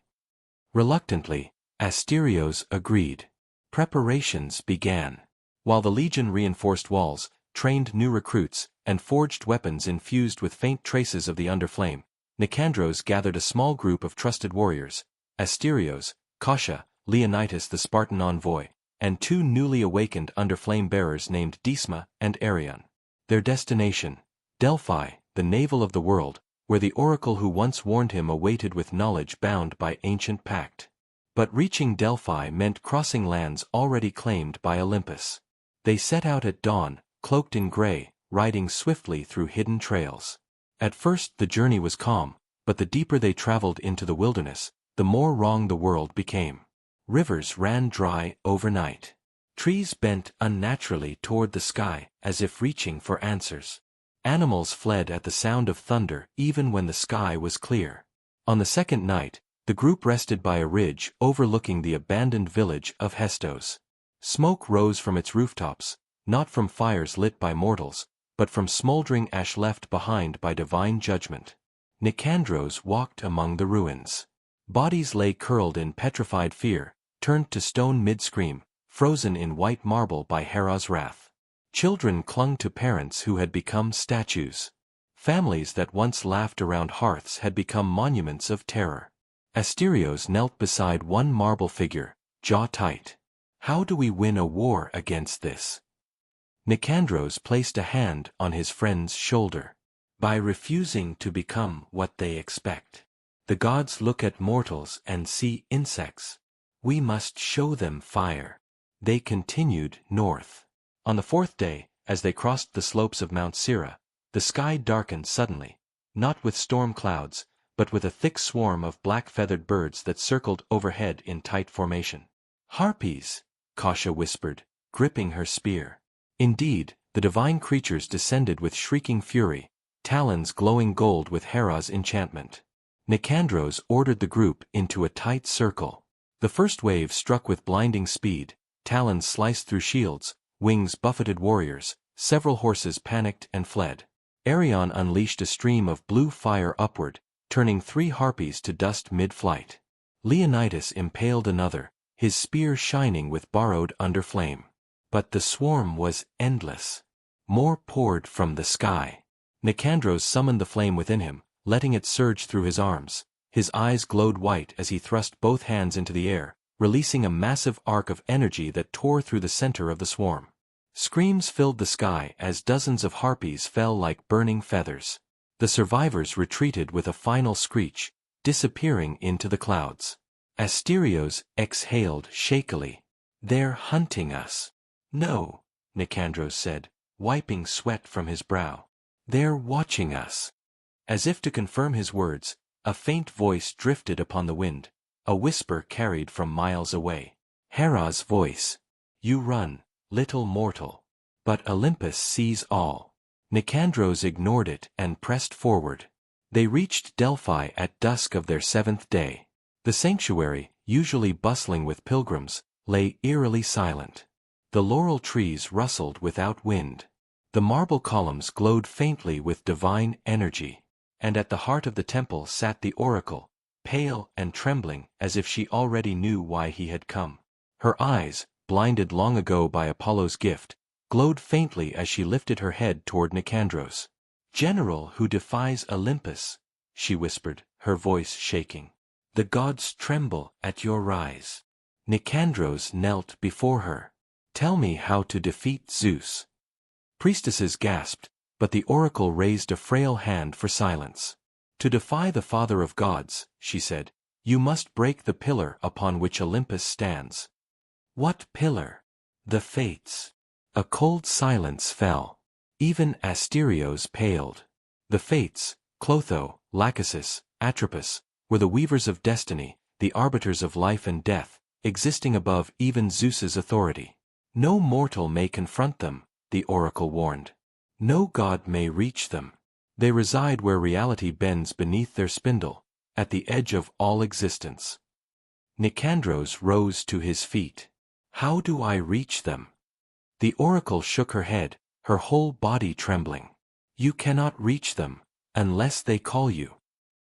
Reluctantly, Asterios agreed. Preparations began. While the legion reinforced walls, trained new recruits, and forged weapons infused with faint traces of the Underflame, Nicandros gathered a small group of trusted warriors, Asterios, Kasha, Leonidas the Spartan envoy, and two newly awakened Underflame bearers named Disma and Arion. Their destination, Delphi, the navel of the world, where the oracle who once warned him awaited with knowledge bound by ancient pact. But reaching Delphi meant crossing lands already claimed by Olympus. They set out at dawn, cloaked in gray, riding swiftly through hidden trails. At first the journey was calm, but the deeper they traveled into the wilderness, the more wrong the world became. Rivers ran dry overnight. Trees bent unnaturally toward the sky, as if reaching for answers. Animals fled at the sound of thunder even when the sky was clear. On the second night, the group rested by a ridge overlooking the abandoned village of Hestos. Smoke rose from its rooftops, not from fires lit by mortals, but from smoldering ash left behind by divine judgment. Nicandros walked among the ruins. Bodies lay curled in petrified fear, turned to stone mid-scream, frozen in white marble by Hera's wrath. Children clung to parents who had become statues. Families that once laughed around hearths had become monuments of terror. Asterios knelt beside one marble figure, jaw tight. How do we win a war against this? Nicandros placed a hand on his friend's shoulder. By refusing to become what they expect. The gods look at mortals and see insects. We must show them fire. They continued north. On the fourth day, as they crossed the slopes of Mount Sira, the sky darkened suddenly, not with storm clouds, but with a thick swarm of black-feathered birds that circled overhead in tight formation. Harpies, Kasha whispered, gripping her spear. Indeed, the divine creatures descended with shrieking fury, talons glowing gold with Hera's enchantment. Nicandros ordered the group into a tight circle. The first wave struck with blinding speed, talons sliced through shields, wings buffeted warriors, several horses panicked and fled. Arion unleashed a stream of blue fire upward, turning 3 harpies to dust mid-flight. Leonidas impaled another, his spear shining with borrowed underflame. But the swarm was endless. More poured from the sky. Nicandros summoned the flame within him, letting it surge through his arms. His eyes glowed white as he thrust both hands into the air, releasing a massive arc of energy that tore through the center of the swarm. Screams filled the sky as dozens of harpies fell like burning feathers. The survivors retreated with a final screech, disappearing into the clouds. Asterios exhaled shakily. They're hunting us. No, Nicandros said, wiping sweat from his brow. They're watching us. As if to confirm his words, a faint voice drifted upon the wind, a whisper carried from miles away. Hera's voice. You run, little mortal. But Olympus sees all. Nicandros ignored it and pressed forward. They reached Delphi at dusk of their 7th day. The sanctuary, usually bustling with pilgrims, lay eerily silent. The laurel trees rustled without wind. The marble columns glowed faintly with divine energy. And at the heart of the temple sat the oracle, pale and trembling as if she already knew why he had come. Her eyes, blinded long ago by Apollo's gift, glowed faintly as she lifted her head toward Nicandros. General who defies Olympus, she whispered, her voice shaking. The gods tremble at your rise. Nicandros knelt before her. Tell me how to defeat Zeus. Priestesses gasped, but the oracle raised a frail hand for silence. To defy the father of gods, she said, you must break the pillar upon which Olympus stands. What pillar? The fates. A cold silence fell. Even Asterios paled. The fates, Clotho, Lachesis, Atropos, were the weavers of destiny, the arbiters of life and death, existing above even Zeus's authority. No mortal may confront them, the oracle warned. No god may reach them. They reside where reality bends beneath their spindle, at the edge of all existence. Nicandros rose to his feet. How do I reach them? The oracle shook her head, her whole body trembling. You cannot reach them, unless they call you.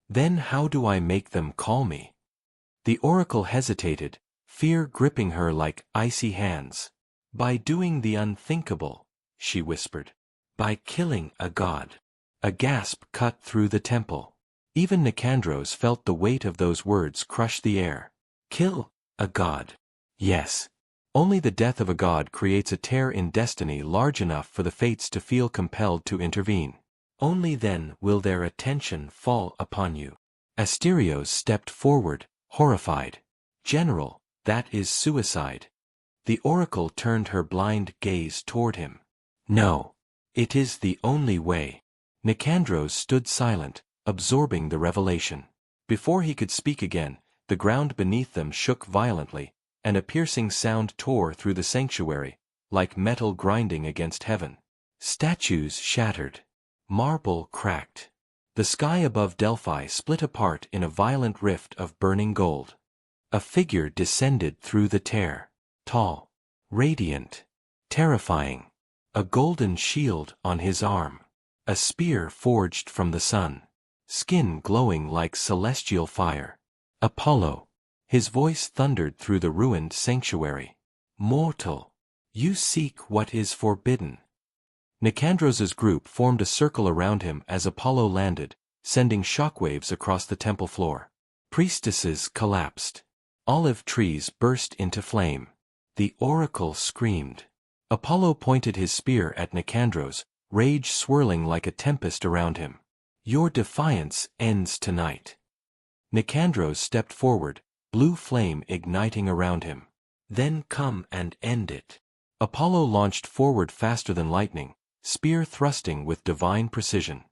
Then how do I make them call me? The oracle hesitated, fear gripping her like icy hands. By doing the unthinkable, she whispered. By killing a god. A gasp cut through the temple. Even Nicandros felt the weight of those words crush the air. Kill a god. Yes. Only the death of a god creates a tear in destiny large enough for the fates to feel compelled to intervene. Only then will their attention fall upon you. Asterios stepped forward, horrified. General, that is suicide. The oracle turned her blind gaze toward him. No. It is the only way. Nicandros stood silent, absorbing the revelation. Before he could speak again, the ground beneath them shook violently, and a piercing sound tore through the sanctuary, like metal grinding against heaven. Statues shattered. Marble cracked. The sky above Delphi split apart in a violent rift of burning gold. A figure descended through the tear. Tall. Radiant. Terrifying. A golden shield on his arm. A spear forged from the sun. Skin glowing like celestial fire. Apollo. His voice thundered through the ruined sanctuary. Mortal. You seek what is forbidden. Nicandros's group formed a circle around him as Apollo landed, sending shockwaves across the temple floor. Priestesses collapsed. Olive trees burst into flame. The oracle screamed. Apollo pointed his spear at Nicandros, rage swirling like a tempest around him. Your defiance ends tonight. Nicandros stepped forward, blue flame igniting around him. Then come and end it. Apollo launched forward faster than lightning, spear thrusting with divine precision.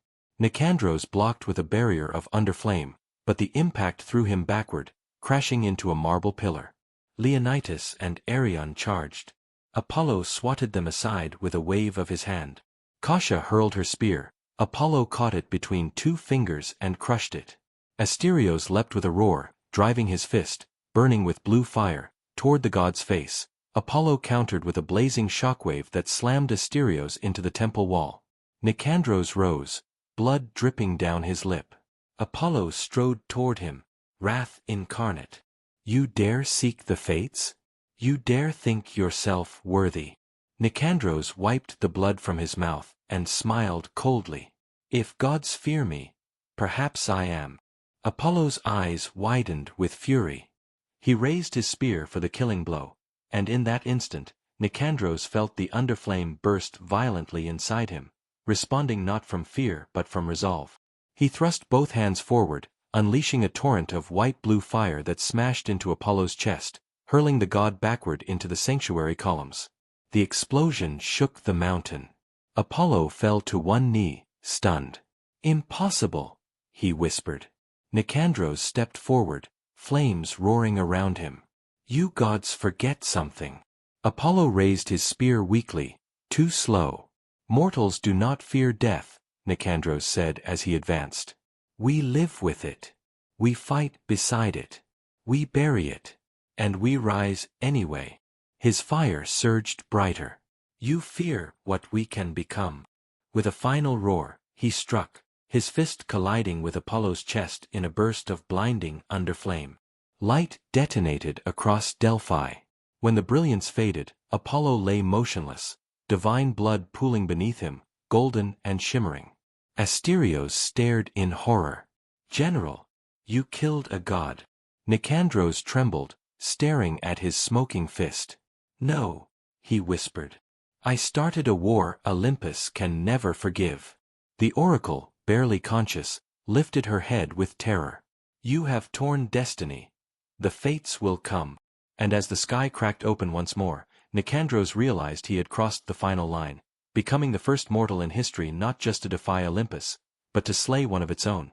Nicandros blocked with a barrier of underflame, but the impact threw him backward, crashing into a marble pillar. Leonidas and Arion charged. Apollo swatted them aside with a wave of his hand. Kasha hurled her spear. Apollo caught it between two fingers and crushed it. Asterios leapt with a roar, driving his fist, burning with blue fire, toward the god's face. Apollo countered with a blazing shockwave that slammed Asterios into the temple wall. Nicandros rose, blood dripping down his lip. Apollo strode toward him, wrath incarnate. You dare seek the fates? You dare think yourself worthy? Nicandros wiped the blood from his mouth and smiled coldly. If gods fear me, perhaps I am. Apollo's eyes widened with fury. He raised his spear for the killing blow, and in that instant, Nicandros felt the underflame burst violently inside him, responding not from fear but from resolve. He thrust both hands forward, unleashing a torrent of white-blue fire that smashed into Apollo's chest, hurling the god backward into the sanctuary columns. The explosion shook the mountain. Apollo fell to one knee, stunned. Impossible, he whispered. Nicandros stepped forward, flames roaring around him. You gods forget something. Apollo raised his spear weakly, too slow. Mortals do not fear death, Nicandros said as he advanced. We live with it. We fight beside it. We bury it. And we rise anyway. His fire surged brighter. You fear what we can become. With a final roar, he struck, his fist colliding with Apollo's chest in a burst of blinding underflame. Light detonated across Delphi. When the brilliance faded, Apollo lay motionless, divine blood pooling beneath him, golden and shimmering. Asterios stared in horror. General, you killed a god. Nicandros trembled, staring at his smoking fist. No, he whispered. I started a war Olympus can never forgive. The oracle, barely conscious, lifted her head with terror. You have torn destiny. The fates will come. And as the sky cracked open once more, Nicandros realized he had crossed the final line, becoming the first mortal in history not just to defy Olympus, but to slay one of its own.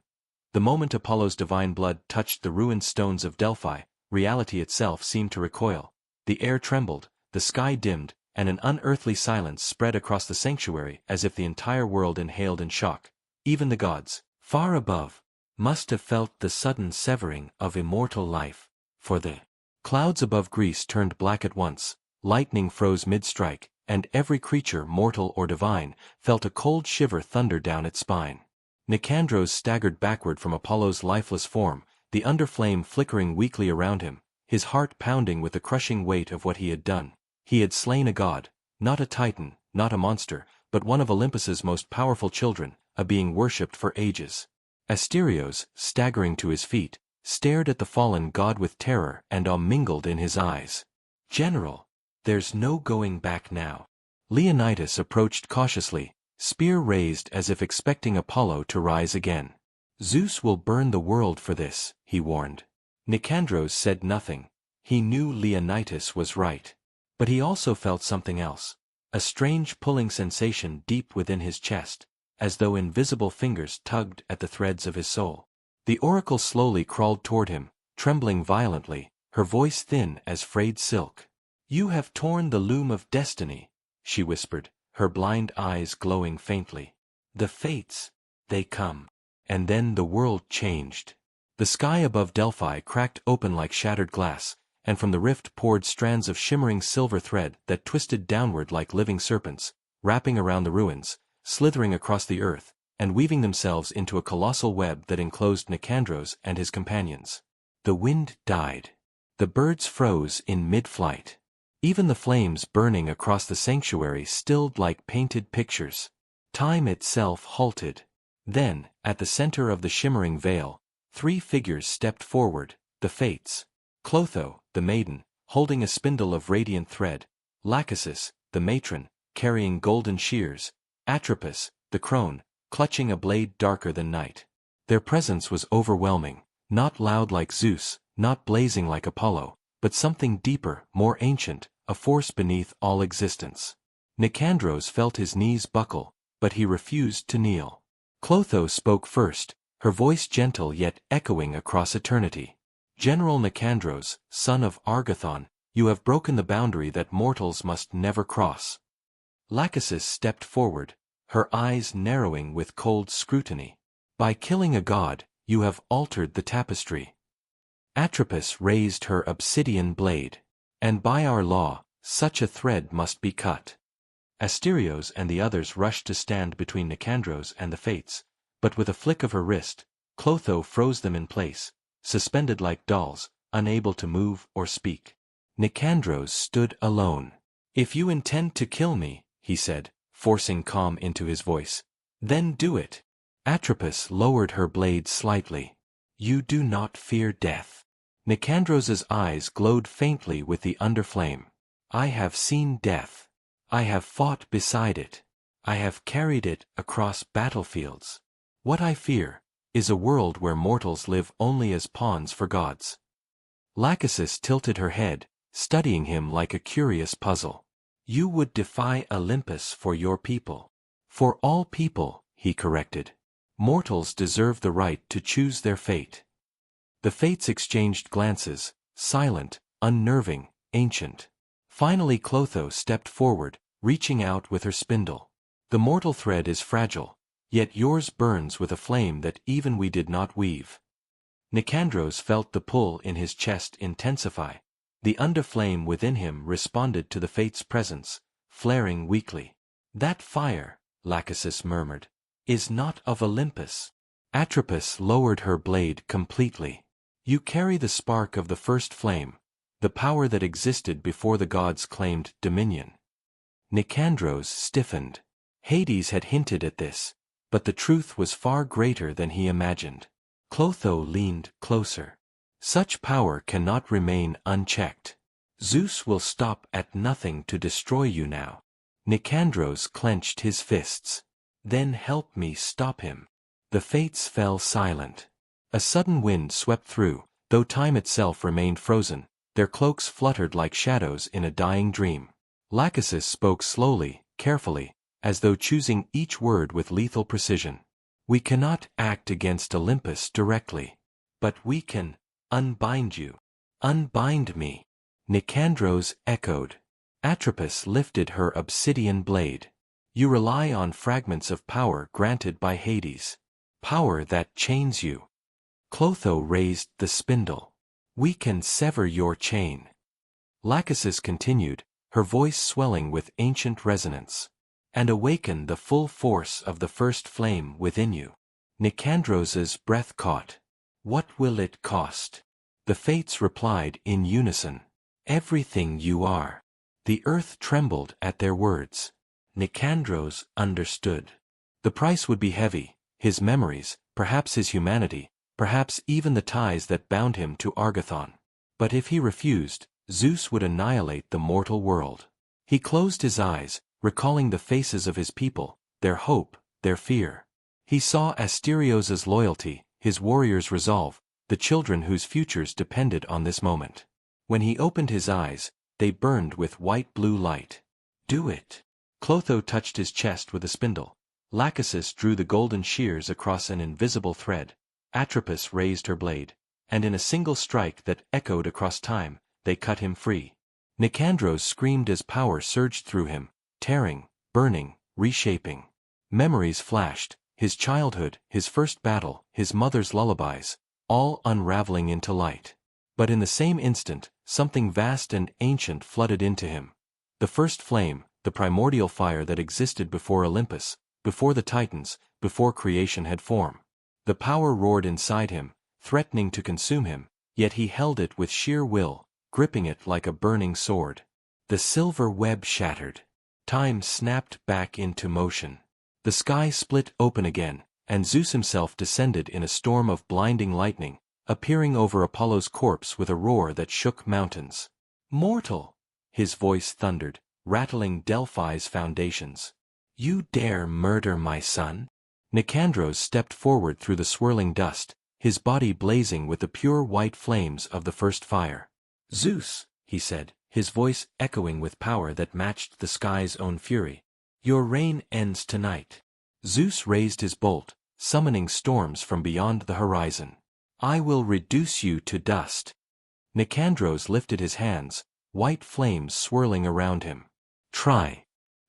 The moment Apollo's divine blood touched the ruined stones of Delphi, reality itself seemed to recoil. The air trembled, the sky dimmed, and an unearthly silence spread across the sanctuary as if the entire world inhaled in shock. Even the gods, far above, must have felt the sudden severing of immortal life, for the clouds above Greece turned black at once, lightning froze mid-strike, and every creature, mortal or divine, felt a cold shiver thunder down its spine. Nicandros staggered backward from Apollo's lifeless form, the underflame flickering weakly around him, his heart pounding with the crushing weight of what he had done. He had slain a god, not a titan, not a monster, but one of Olympus's most powerful children, a being worshipped for ages. Asterios, staggering to his feet, stared at the fallen god with terror and awe mingled in his eyes. "General, there's no going back now." Leonidas approached cautiously, spear raised as if expecting Apollo to rise again. "Zeus will burn the world for this," he warned. Nicandros said nothing. He knew Leonidas was right. But he also felt something else. A strange pulling sensation deep within his chest, as though invisible fingers tugged at the threads of his soul. The oracle slowly crawled toward him, trembling violently, her voice thin as frayed silk. "You have torn the loom of destiny," she whispered, her blind eyes glowing faintly. "The fates, they come." And then the world changed. The sky above Delphi cracked open like shattered glass, and from the rift poured strands of shimmering silver thread that twisted downward like living serpents, wrapping around the ruins, slithering across the earth, and weaving themselves into a colossal web that enclosed Nicandros and his companions. The wind died. The birds froze in mid-flight. Even the flames burning across the sanctuary stilled like painted pictures. Time itself halted. Then, at the center of the shimmering veil, 3 figures stepped forward, the Fates. Clotho, the maiden, holding a spindle of radiant thread; Lachesis, the matron, carrying golden shears; Atropos, the crone, clutching a blade darker than night. Their presence was overwhelming, not loud like Zeus, not blazing like Apollo, but something deeper, more ancient, a force beneath all existence. Nicandros felt his knees buckle, but he refused to kneel. Clotho spoke first, her voice gentle yet echoing across eternity. "General Nicandros, son of Argathon, you have broken the boundary that mortals must never cross." Lachesis stepped forward, her eyes narrowing with cold scrutiny. "By killing a god, you have altered the tapestry." Atropos raised her obsidian blade. "And by our law, such a thread must be cut." Asterios and the others rushed to stand between Nicandros and the Fates, but with a flick of her wrist, Clotho froze them in place, suspended like dolls, unable to move or speak. Nicandros stood alone. "If you intend to kill me," he said, forcing calm into his voice, "then do it." Atropos lowered her blade slightly. "You do not fear death." Nicandros's eyes glowed faintly with the underflame. "I have seen death. I have fought beside it. I have carried it across battlefields. What I fear is a world where mortals live only as pawns for gods." Lachesis tilted her head, studying him like a curious puzzle. "You would defy Olympus for your people." "For all people," he corrected. "Mortals deserve the right to choose their fate." The Fates exchanged glances, silent, unnerving, ancient. Finally Clotho stepped forward, reaching out with her spindle. "The mortal thread is fragile, yet yours burns with a flame that even we did not weave." Nicandros felt the pull in his chest intensify. The underflame within him responded to the Fates' presence, flaring weakly. "That fire," Lachesis murmured, "is not of Olympus." Atropos lowered her blade completely. "You carry the spark of the first flame, the power that existed before the gods claimed dominion." Nicandros stiffened. Hades had hinted at this, but the truth was far greater than he imagined. Clotho leaned closer. "Such power cannot remain unchecked. Zeus will stop at nothing to destroy you now." Nicandros clenched his fists. "Then help me stop him." The Fates fell silent. A sudden wind swept through, though time itself remained frozen, their cloaks fluttered like shadows in a dying dream. Lachesis spoke slowly, carefully, as though choosing each word with lethal precision. We cannot act against Olympus directly. But we can unbind you. Unbind me. Nicandros echoed. Atropos lifted her obsidian blade. You rely on fragments of power granted by Hades. Power that chains you. Clotho raised the spindle. We can sever your chain. Lachesis continued, her voice swelling with ancient resonance. And awaken the full force of the first flame within you. Nicandros's breath caught. What will it cost? The fates replied in unison. Everything you are. The earth trembled at their words. Nicandros understood. The price would be heavy, his memories, perhaps his humanity, perhaps even the ties that bound him to Argathon. But if he refused, Zeus would annihilate the mortal world. He closed his eyes, recalling the faces of his people, their hope, their fear. He saw Asterios's loyalty, his warriors' resolve, the children whose futures depended on this moment. When he opened his eyes, they burned with white-blue light. Do it. Clotho touched his chest with a spindle. Lachesis drew the golden shears across an invisible thread. Atropos raised her blade, and in a single strike that echoed across time, they cut him free. Nicandros screamed as power surged through him, tearing, burning, reshaping. Memories flashed, his childhood, his first battle, his mother's lullabies, all unraveling into light. But in the same instant, something vast and ancient flooded into him. The first flame, the primordial fire that existed before Olympus, before the Titans, before creation had form. The power roared inside him, threatening to consume him, yet he held it with sheer will, gripping it like a burning sword. The silver web shattered. Time snapped back into motion. The sky split open again, and Zeus himself descended in a storm of blinding lightning, appearing over Apollo's corpse with a roar that shook mountains. Mortal! His voice thundered, rattling Delphi's foundations. You dare murder my son? Nicandros stepped forward through the swirling dust, his body blazing with the pure white flames of the first fire. Zeus, he said, his voice echoing with power that matched the sky's own fury. Your reign ends tonight. Zeus raised his bolt, summoning storms from beyond the horizon. I will reduce you to dust. Nicandros lifted his hands, white flames swirling around him. Try.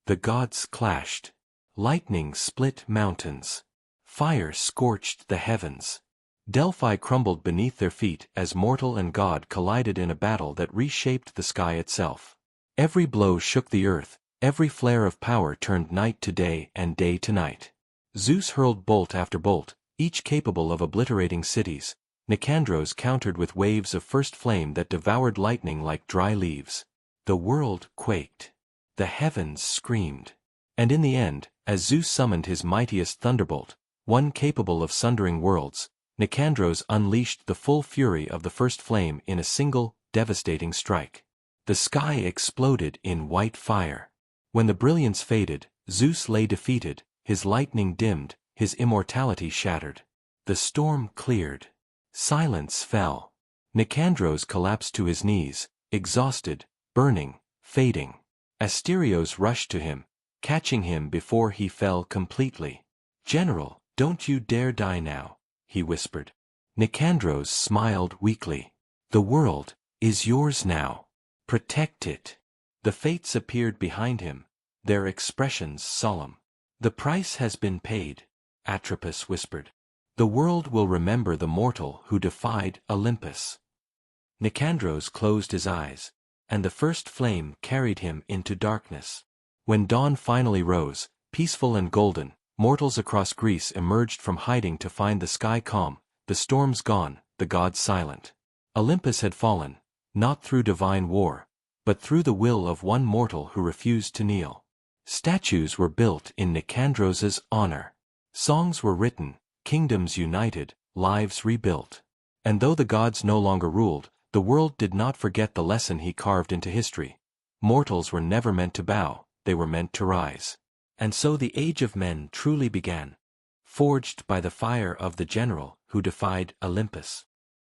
The gods clashed. Lightning split mountains. Fire scorched the heavens. Delphi crumbled beneath their feet as mortal and god collided in a battle that reshaped the sky itself. Every blow shook the earth, every flare of power turned night to day and day to night. Zeus hurled bolt after bolt, each capable of obliterating cities. Nicandros countered with waves of first flame that devoured lightning like dry leaves. The world quaked. The heavens screamed. And in the end, as Zeus summoned his mightiest thunderbolt, one capable of sundering worlds, Nicandros unleashed the full fury of the first flame in a single, devastating strike. The sky exploded in white fire. When the brilliance faded, Zeus lay defeated, his lightning dimmed, his immortality shattered. The storm cleared. Silence fell. Nicandros collapsed to his knees, exhausted, burning, fading. Asterios rushed to him, catching him before he fell completely. General, don't you dare die now, he whispered. Nicandros smiled weakly. The world is yours now. Protect it. The fates appeared behind him, their expressions solemn. The price has been paid, Atropos whispered. The world will remember the mortal who defied Olympus. Nicandros closed his eyes, and the first flame carried him into darkness. When dawn finally rose, peaceful and golden, mortals across Greece emerged from hiding to find the sky calm, the storms gone, the gods silent. Olympus had fallen, not through divine war, but through the will of one mortal who refused to kneel. Statues were built in Nicandros's honor. Songs were written, kingdoms united, lives rebuilt. And though the gods no longer ruled, the world did not forget the lesson he carved into history. Mortals were never meant to bow, they were meant to rise. And so the age of men truly began, forged by the fire of the general who defied Olympus.